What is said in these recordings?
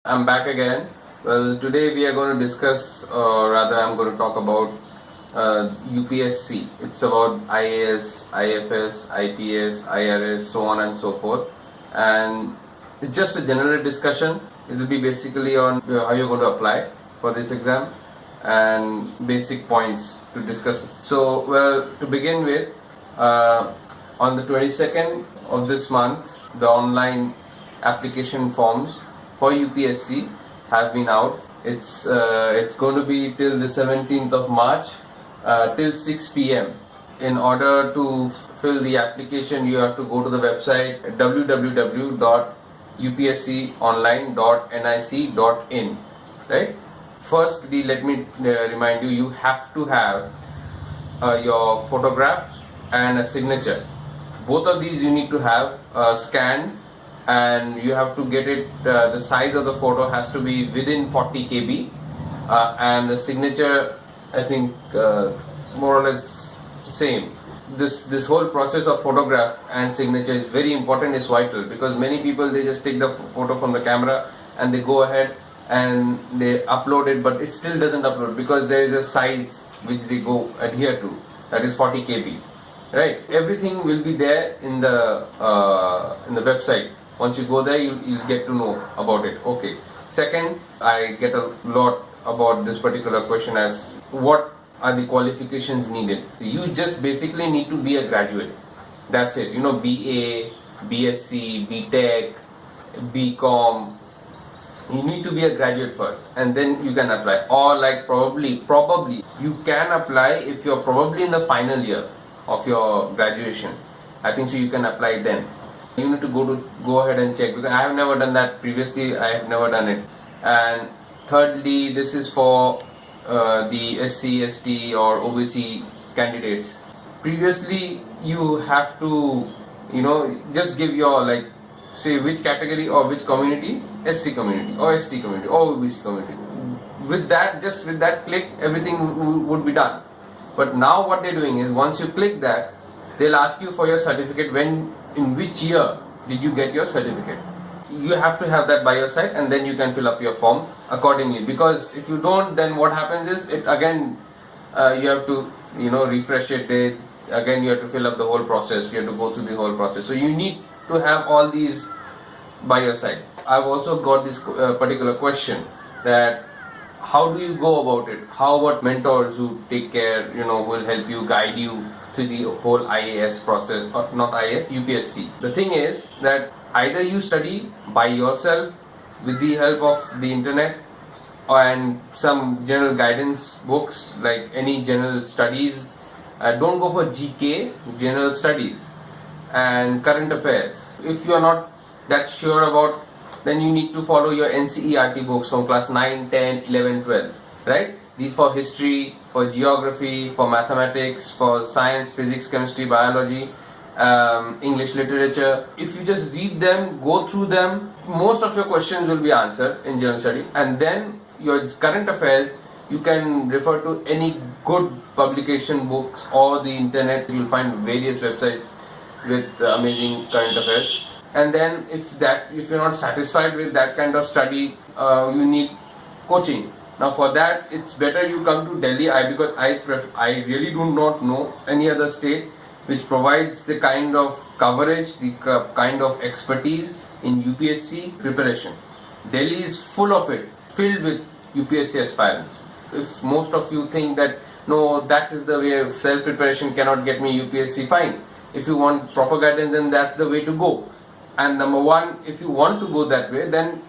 I'm back again. Well, today we are going to discuss, or rather, I'm going to talk about UPSC. It's about IAS, IFS, IPS, IRS, so on and so forth. And it's just a general discussion. It will be basically on how you're going to apply for this exam and basic points to discuss. So, well, to begin with, on the 22nd of this month, the online application forms for UPSC have been out. It's going to be till the 17th of March till 6 p.m. In order to fill the application, you have to go to the website www.upsconline.nic.in. Right? Firstly, let me remind you, you have to have your photograph and a signature. Both of these you need to have scanned, and you have to get it, the size of the photo has to be within 40 kb, and the signature, I think, more or less same. This whole process of photograph and signature is very important, is vital, because many people, they just take the photo from the camera and they go ahead and they upload it, but it still doesn't upload because there is a size which they go adhere to, that is 40 kb. Right, everything will be there in the website. Once you go there, you'll get to know about it. Okay. Second, I get a lot about this particular question as what are the qualifications needed. You just basically need to be a graduate. That's it. BA, BSc, BTech, BCom. You need to be a graduate first, and then you can apply. Or like probably you can apply if you're probably in the final year of your graduation. I think so you can apply then. You need to go ahead and check, because I have never done that previously. I have never done it. And thirdly, this is for the SC, ST or OBC candidates. Previously, you have to just give your, like, say which category or which community, SC community or ST community or OBC community. With that, just with that click, everything would be done. But now what they're doing is, once you click that, they'll ask you for your certificate. In which year did you get your certificate? You have to have that by your side, and then you can fill up your form accordingly. Because if you don't, then what happens is, you have to refresh it. Again, you have to fill up the whole process. You have to go through the whole process. So you need to have all these by your side. I've also got this particular question, that how do you go about it? How about mentors who take care, will help you, guide you through the whole IAS process, or not IAS, UPSC. The thing is that either you study by yourself with the help of the internet and some general guidance books, like any general studies. Don't go for GK, general studies and current affairs. If you are not that sure about, then you need to follow your NCERT books from class 9, 10, 11, 12, right? These for history, for geography, for mathematics, for science, physics, chemistry, biology, English literature. If you just read them, go through them, most of your questions will be answered in general study. And then your current affairs, you can refer to any good publication books or the internet. You'll find various websites with amazing current affairs. And then if you're not satisfied with that kind of study, you need coaching. Now for that, it's better you come to Delhi, because I really do not know any other state which provides the kind of coverage, the kind of expertise in UPSC preparation. Delhi is full of it, filled with UPSC aspirants. If most of you think that, no, that is the way, self-preparation cannot get me UPSC, fine. If you want proper guidance, then that's the way to go. And number one, if you want to go that way, then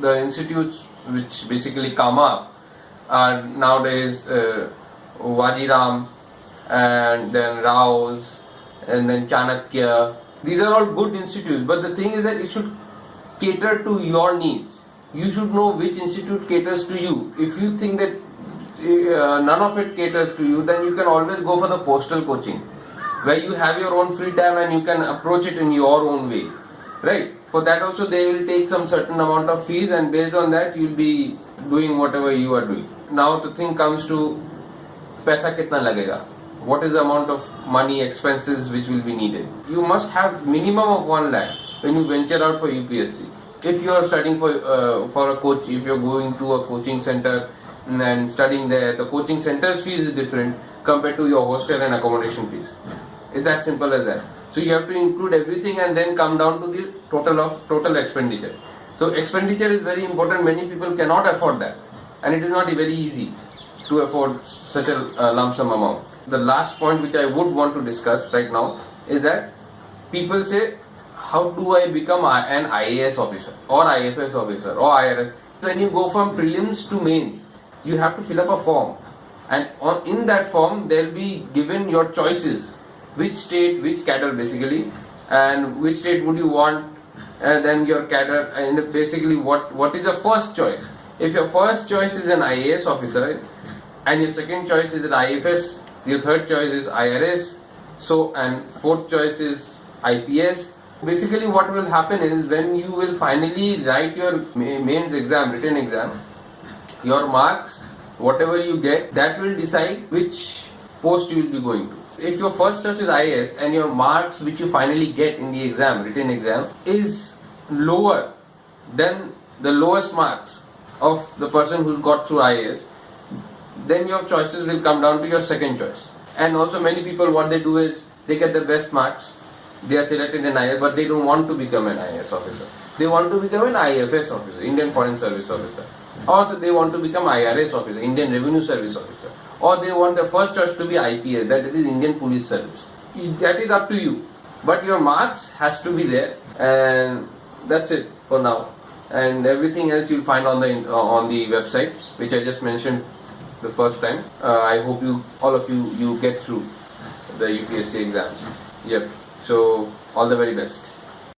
the institutes which basically come up are nowadays Wajiram, and then Rao's, and then Chanakya. These are all good institutes, but the thing is that it should cater to your needs. You should know which institute caters to you. If you think that none of it caters to you, then you can always go for the postal coaching, where you have your own free time and you can approach it in your own way. Right? For that also they will take some certain amount of fees, and based on that you will be doing whatever you are doing. Now the thing comes to, paisa kitna lagega? What is the amount of money, expenses which will be needed? You must have minimum of 1 lakh when you venture out for UPSC. If you are studying for a coach, if you're going to a coaching center and studying there, the coaching center's fees is different compared to your hostel and accommodation fees. It's as simple as that. So you have to include everything and then come down to the total expenditure. So expenditure is very important. Many people cannot afford that, and it is not very easy to afford such a lump sum amount. The last point which I would want to discuss right now is that people say, how do I become an IAS officer or IFS officer or IRS? When you go from prelims to mains, you have to fill up a form, and in that form there will be given your choices, which state, which cadre basically, and which state would you want, and then your cadre, and basically what is your first choice. If your first choice is an IAS officer and your second choice is an IFS, your third choice is IRS, so, and fourth choice is IPS. Basically what will happen is, when you will finally write your mains exam, written exam, your marks, whatever you get, that will decide which post you will be going to. If your first choice is IAS and your marks which you finally get in the exam, written exam, is lower than the lowest marks of the person who's got through IAS, then your choices will come down to your second choice. And also many people, what they do is, they get the best marks, they are selected in IAS, but they don't want to become an IAS officer. They want to become an IFS officer, Indian Foreign Service Officer. Also they want to become IRS officer, Indian Revenue Service Officer. Or they want their first choice to be IPS, that is Indian Police Service. That is up to you. But your marks has to be there, and that's it for now. And everything else you'll find on the website, which I just mentioned the first time. I hope all of you get through the UPSC exams. Yep. So all the very best.